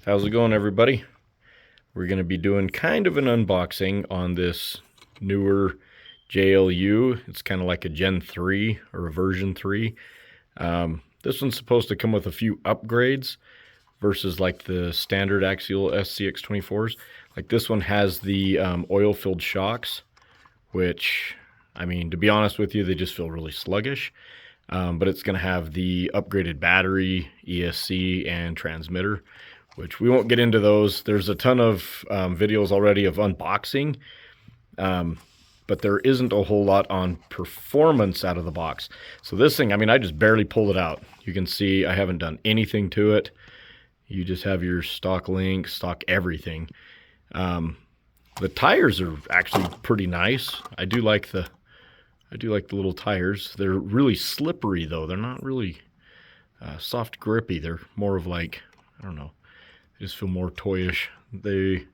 How's it going, everybody? We're going to be doing kind of an unboxing on this newer JLU. It's kind of like a Gen 3 or a version 3. This one's supposed to come with a few upgrades versus like the standard Axial SCX24s. Like this one has the oil-filled shocks, which, I mean, to be honest with you, they just feel really sluggish. But it's going to have the upgraded battery, ESC, and transmitter, which we won't get into those. There's a ton of videos already of unboxing, but there isn't a whole lot on performance out of the box. So this thing, I mean, I just barely pulled it out. You can see I haven't done anything to it. You just have your stock links, stock everything. The tires are actually pretty nice. I do like the little tires. They're really slippery though. They're not really soft grippy. They're more of like, I don't know, they just feel more toyish. They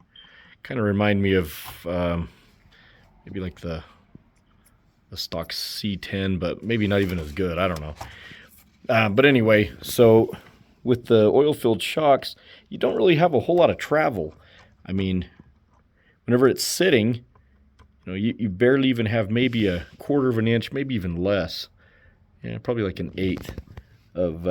kind of remind me of maybe like the stock C10, but maybe not even as good. I don't know. But anyway, so with the oil-filled shocks, you don't really have a whole lot of travel. I mean, whenever it's sitting, you barely even have maybe a quarter of an inch, maybe even less. Yeah, probably like an eighth of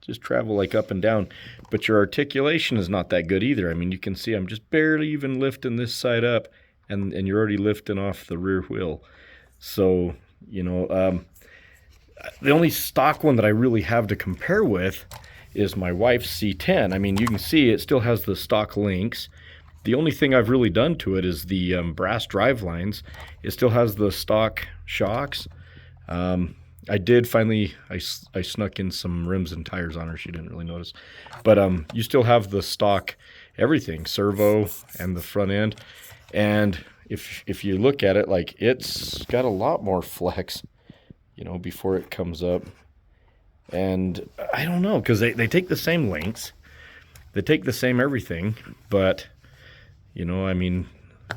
just travel like up and down. But your articulation is not that good either. I mean, you can see I'm just barely even lifting this side up, and you're already lifting off the rear wheel. So, the only stock one that I really have to compare with is my wife's C10. I mean, you can see it still has the stock links. The only thing I've really done to it is the brass drive lines. It still has the stock shocks. I did finally, I snuck in some rims and tires on her. She didn't really notice. But you still have the stock everything, servo and the front end. And if you look at it, like, it's got a lot more flex, before it comes up. And I don't know, because they take the same lengths. They take the same everything, but I mean,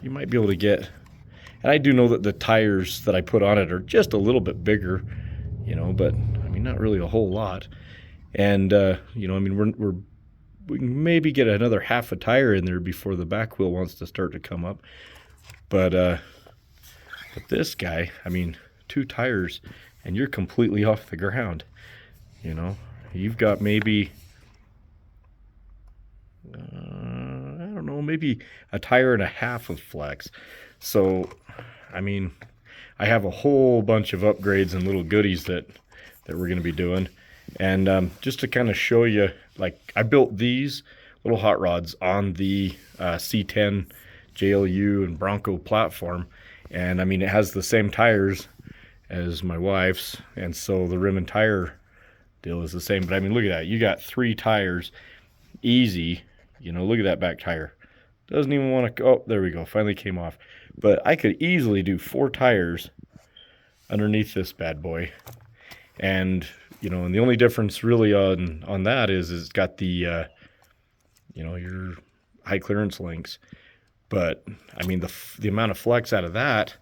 you might be able to get, and I do know that the tires that I put on it are just a little bit bigger, but I mean, not really a whole lot. And, I mean, we can maybe get another half a tire in there before the back wheel wants to start to come up. But this guy, I mean, 2 tires and you're completely off the ground. You've got maybe, I don't know, maybe a tire and a half of flex. So, I mean, I have a whole bunch of upgrades and little goodies that we're going to be doing. And just to kind of show you, like, I built these little hot rods on the C10 JLU and Bronco platform. And, I mean, it has the same tires as my wife's. And so the rim and tire deal is the same. But, I mean, look at that. You got 3 tires, easy. Look at that back tire. Doesn't even want to, oh, there we go, finally came off. But I could easily do 4 tires underneath this bad boy. And, and the only difference really on that is it's got the, your high clearance links. But, I mean, the amount of flex out of that,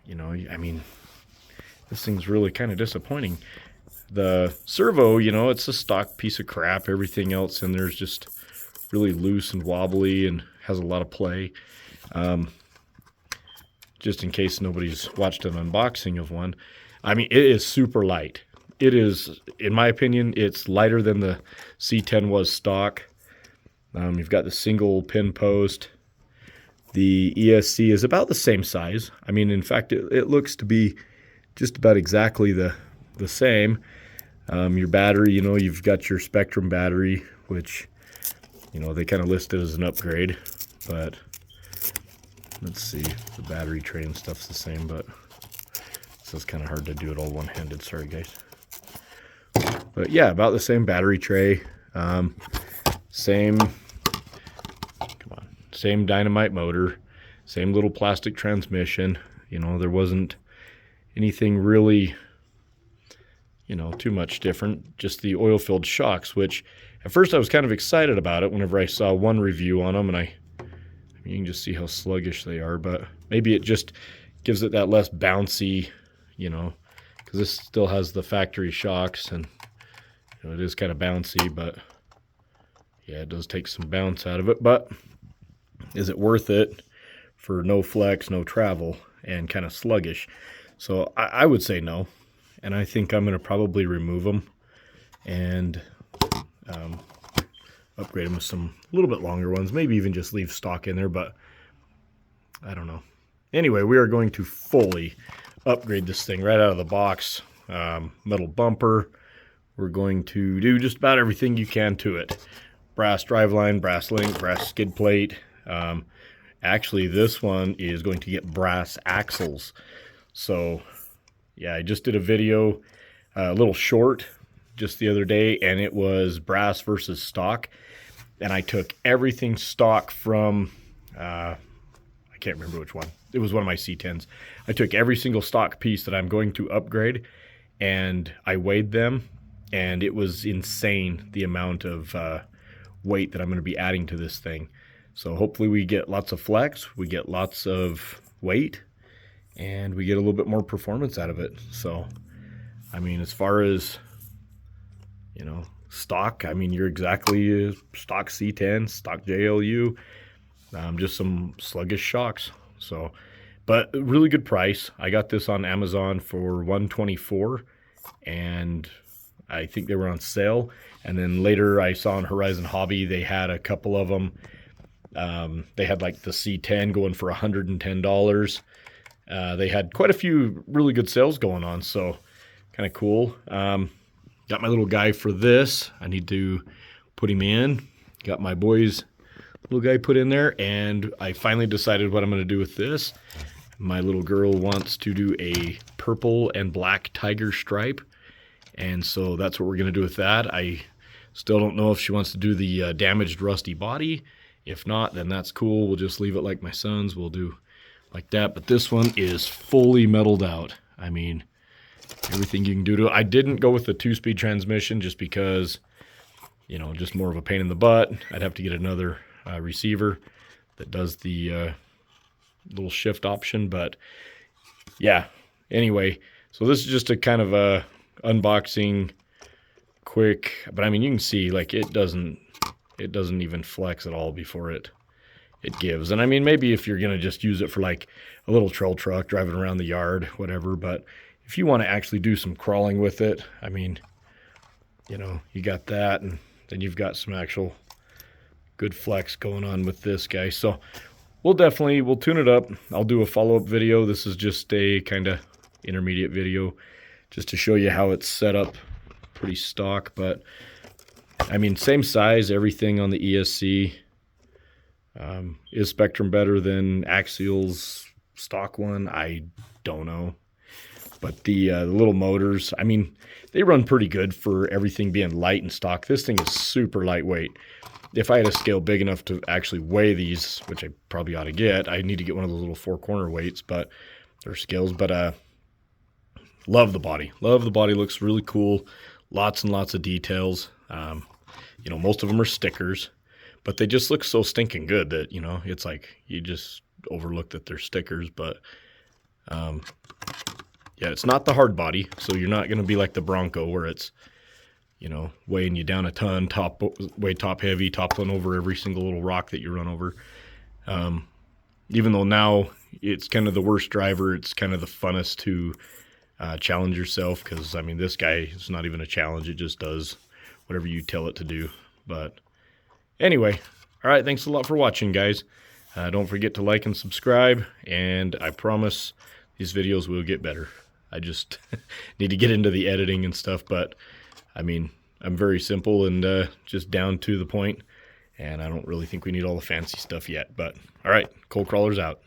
I mean, this thing's really kind of disappointing. The servo, it's a stock piece of crap. Everything else in there is just really loose and wobbly and has a lot of play. Just in case nobody's watched an unboxing of one, I mean, it is super light. It is, in my opinion, it's lighter than the C10 was stock. You've got the single pin post. The ESC is about the same size. I mean, in fact, it looks to be just about exactly the same. Your battery, you've got your Spektrum battery, which, they kind of listed as an upgrade, but let's see, the battery tray and stuff's the same, but so it's kind of hard to do it all one-handed. Sorry, guys. But yeah, about the same battery tray, same dynamite motor, same little plastic transmission. There wasn't anything really, too much different. Just the oil-filled shocks, which at first I was kind of excited about it whenever I saw one review on them, and I mean, you can just see how sluggish they are, but maybe it just gives it that less bouncy, because this still has the factory shocks, and it is kind of bouncy, but yeah, it does take some bounce out of it, but is it worth it for no flex, no travel, and kind of sluggish? So I would say no, and I think I'm going to probably remove them and upgrade them with some a little bit longer ones, maybe even just leave stock in there, but I don't know. Anyway, we are going to fully upgrade this thing right out of the box. Metal bumper. We're going to do just about everything you can to it. Brass driveline, brass link, brass skid plate. Actually, this one is going to get brass axles. So, yeah, I just did a video, a little short, just the other day, and it was brass versus stock. And I took everything stock from, I can't remember which one. It was one of my C10s. I took every single stock piece that I'm going to upgrade, and I weighed them, and it was insane the amount of weight that I'm going to be adding to this thing. So hopefully we get lots of flex, we get lots of weight, and we get a little bit more performance out of it. So, I mean, as far as, you know, stock, I mean, you're exactly a stock C10, stock JLU, just some sluggish shocks. So, but really good price. I got this on Amazon for $124, and I think they were on sale. And then later I saw on Horizon Hobby, they had a couple of them. They had like the C10 going for $110. They had quite a few really good sales going on, so kind of cool. Got my little guy for this. I need to put him in. Got my boy's little guy put in there, and I finally decided what I'm going to do with this. My little girl wants to do a purple and black tiger stripe, and so that's what we're going to do with that. I still don't know if she wants to do the damaged rusty body. If not, then that's cool. We'll just leave it like my son's. We'll do like that, but this one is fully metaled out. I mean, everything you can do to it. I didn't go with the 2-speed transmission just because, you know, just more of a pain in the butt. I'd have to get another receiver that does the little shift option, but yeah, anyway, so this is just a kind of a unboxing quick, but I mean, you can see like it doesn't even flex at all before it gives. And I mean, maybe if you're gonna just use it for like a little trail truck driving around the yard, whatever, but if you want to actually do some crawling with it, I mean, you know, you got that, and then you've got some actual good flex going on with this guy. So we'll tune it up. I'll do a follow-up video. This is just a kind of intermediate video just to show you how it's set up. Pretty stock, but I mean, same size, everything on the ESC. Is Spektrum better than Axial's stock one? I don't know. But the little motors, I mean, they run pretty good for everything being light and stock. This thing is super lightweight. If I had a scale big enough to actually weigh these, which I probably ought to get, I need to get one of those little 4-corner weights, but or scales. But love the body. Love the body. Looks really cool. Lots and lots of details. You know, most of them are stickers, but they just look so stinking good that, you know, it's like you just overlook that they're stickers. But yeah, it's not the hard body, so you're not going to be like the Bronco where it's, you know, weighing you down a ton, top heavy, toppling over every single little rock that you run over. Even though now it's kind of the worst driver, it's kind of the funnest to challenge yourself, because I mean, this guy is not even a challenge. It just does whatever you tell it to do. But anyway, all right, thanks a lot for watching, guys. Don't forget to like and subscribe, and I promise these videos will get better. I just need to get into the editing and stuff, but I mean, I'm very simple and just down to the point, and I don't really think we need all the fancy stuff yet. But all right, Cold Crawler's out.